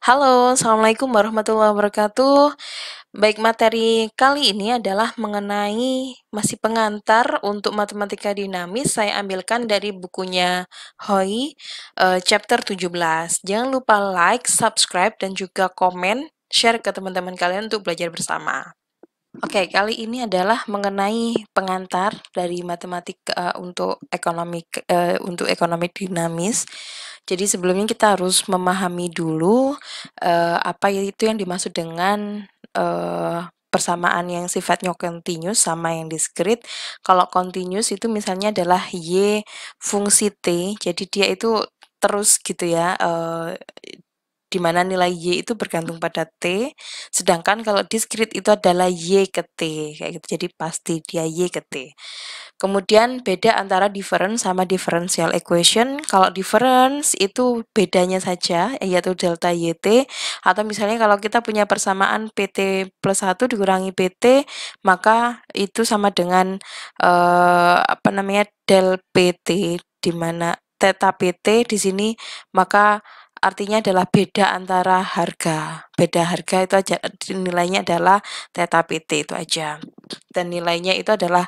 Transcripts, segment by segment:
Halo, Assalamualaikum warahmatullahi wabarakatuh. Baik, materi kali ini adalah mengenai masih pengantar untuk matematika dinamis. Saya ambilkan dari bukunya Hoi, chapter 17. Jangan lupa like, subscribe, dan juga komen, share ke teman-teman kalian untuk belajar bersama. Oke, kali ini adalah mengenai pengantar dari untuk ekonomi dinamis. Jadi sebelumnya kita harus memahami dulu apa itu yang dimaksud dengan persamaan yang sifatnya continuous sama yang discrete. Kalau continuous itu misalnya adalah y fungsi t, jadi dia itu terus gitu ya. Di mana nilai y itu bergantung pada t, sedangkan kalau discrete itu adalah y ke t, kayak gitu. Jadi pasti dia y ke t. Kemudian beda antara difference sama differential equation. Kalau difference itu bedanya saja, yaitu delta yt, atau misalnya kalau kita punya persamaan pt plus 1 dikurangi pt, maka itu sama dengan del pt, di mana theta pt di sini maka artinya adalah beda antara harga. Beda harga itu aja, nilainya adalah theta pt itu aja. Dan nilainya itu adalah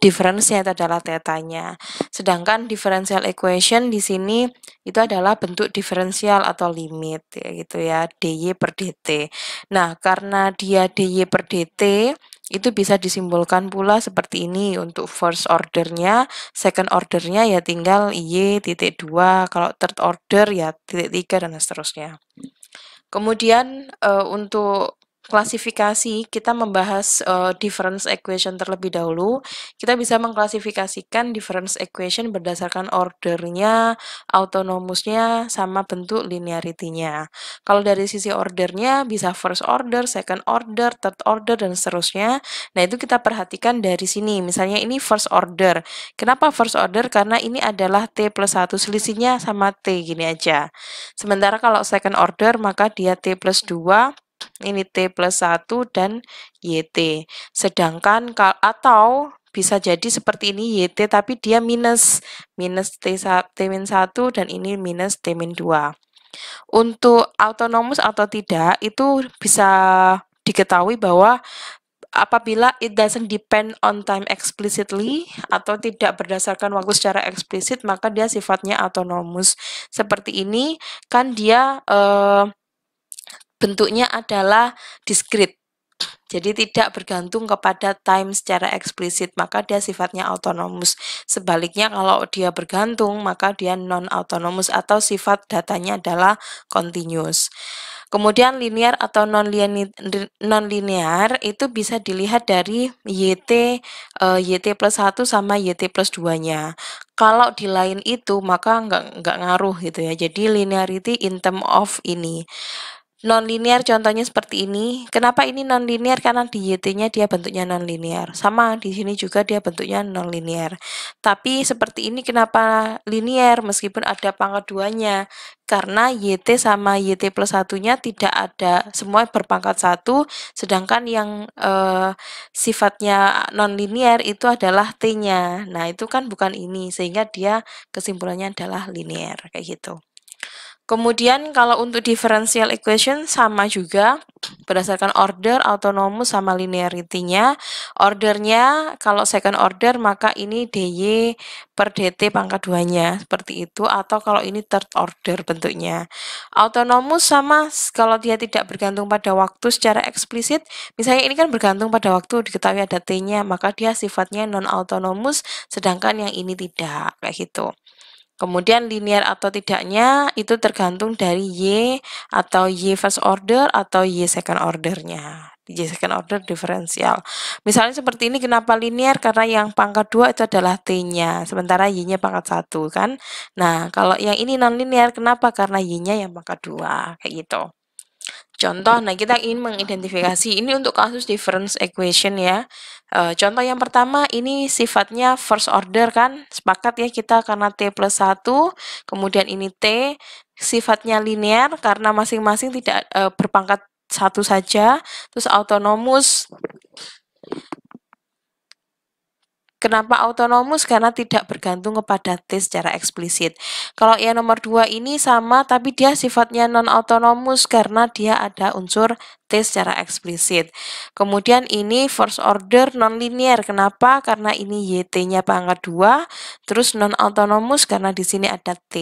difference-nya itu adalah tetanya. Sedangkan differential equation di sini itu adalah bentuk diferensial atau limit ya gitu ya, dy per dt. Nah, karena dia dy per dt itu bisa disimbolkan pula seperti ini untuk first ordernya, second ordernya ya tinggal y titik 2, kalau third order ya titik 3 dan seterusnya. Kemudian untuk klasifikasi kita membahas difference equation terlebih dahulu. Kita bisa mengklasifikasikan difference equation berdasarkan ordernya, autonomusnya, sama bentuk linearity-nya. Kalau dari sisi ordernya bisa first order, second order, third order, dan seterusnya. Nah, itu kita perhatikan dari sini. Misalnya ini first order. Kenapa first order? Karena ini adalah t plus 1, selisihnya sama t, gini aja. Sementara kalau second order maka dia t plus 2, ini t plus 1 dan yt. Sedangkan atau bisa jadi seperti ini yt tapi dia minus t-1 dan ini minus t-2. Untuk autonomous atau tidak itu bisa diketahui bahwa apabila it doesn't depend on time explicitly atau tidak berdasarkan waktu secara eksplisit, maka dia sifatnya autonomous. Seperti ini kan dia bentuknya adalah discrete. Jadi tidak bergantung kepada time secara eksplisit, maka dia sifatnya autonomous. Sebaliknya kalau dia bergantung, maka dia non-autonomous atau sifat datanya adalah continuous. Kemudian linear atau non-linear itu bisa dilihat dari yt plus 1 sama yt plus 2-nya. Kalau di lain itu maka nggak ngaruh gitu ya. Jadi linearity in term of ini. Non-linear contohnya seperti ini. Kenapa ini non-linear? Karena di YT-nya dia bentuknya non-linear. Sama di sini juga dia bentuknya non-linear. Tapi seperti ini kenapa linear meskipun ada pangkat 2-nya? Karena YT sama YT plus 1-nya tidak ada, semua berpangkat 1, sedangkan yang sifatnya non-linear itu adalah T-nya. Nah, itu kan bukan ini, sehingga dia kesimpulannya adalah linear, kayak gitu. Kemudian kalau untuk differential equation sama juga berdasarkan order, autonomous, sama linearity-nya. Ordernya kalau second order maka ini dy per dt pangkat 2-nya seperti itu, atau kalau ini third order bentuknya. Autonomous sama kalau dia tidak bergantung pada waktu secara eksplisit, misalnya ini kan bergantung pada waktu, diketahui ada t-nya, maka dia sifatnya non-autonomous, sedangkan yang ini tidak, kayak gitu. Kemudian linear atau tidaknya itu tergantung dari y atau y first order atau y second ordernya. Y second order diferensial. Misalnya seperti ini, kenapa linear? Karena yang pangkat 2 itu adalah t-nya, sementara y-nya pangkat 1 kan. Nah, kalau yang ini non linear, kenapa? Karena y-nya yang pangkat 2, kayak gitu. Contoh, nah kita ingin mengidentifikasi ini untuk kasus difference equation ya. Contoh yang pertama ini sifatnya first order kan, sepakat ya kita karena t plus 1, kemudian ini t sifatnya linear karena masing-masing tidak berpangkat 1 saja, terus autonomous Kenapa autonomous? Karena tidak bergantung kepada T secara eksplisit. Kalau yang nomor 2 ini sama, tapi dia sifatnya non-autonomous karena dia ada unsur T secara eksplisit. Kemudian ini first order non-linear. Kenapa? Karena ini YT-nya pangkat 2, terus non-autonomous karena di sini ada T.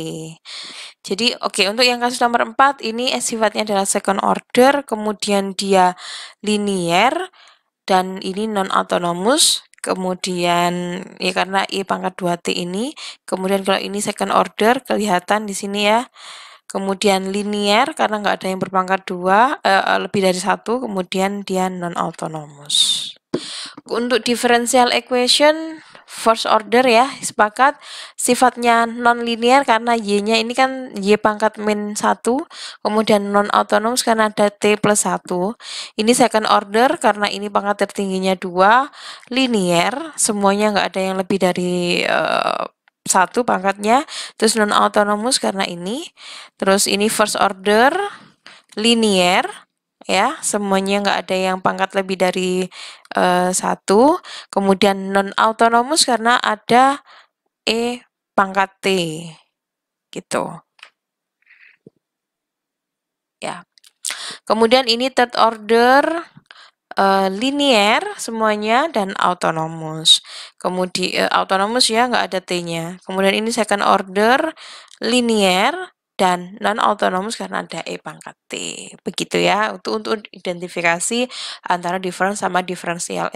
Jadi, oke, untuk yang kasus nomor 4, ini sifatnya adalah second order, kemudian dia linear, dan ini non-autonomous. Kemudian ya karena I pangkat 2T ini, kemudian kalau ini second order kelihatan di sini ya. Kemudian linear karena nggak ada yang berpangkat 2, lebih dari 1, kemudian dia non-autonomous. Untuk differential equation first order ya, sepakat sifatnya non-linear karena Y-nya ini kan Y pangkat min 1, kemudian non-autonomous karena ada T plus 1. Ini second order karena ini pangkat tertingginya 2, linear, semuanya nggak ada yang lebih dari 1 pangkatnya, terus non-autonomous karena ini, terus ini first order, linear, ya, semuanya nggak ada yang pangkat lebih dari 1, kemudian non-autonomous karena ada E pangkat T, gitu. Ya. Kemudian ini third order, linear semuanya dan autonomous. Kemudian autonomous ya nggak ada T-nya. Kemudian ini second order, linear dan non-autonomous karena ada E pangkat T. Begitu ya, untuk identifikasi antara difference sama differential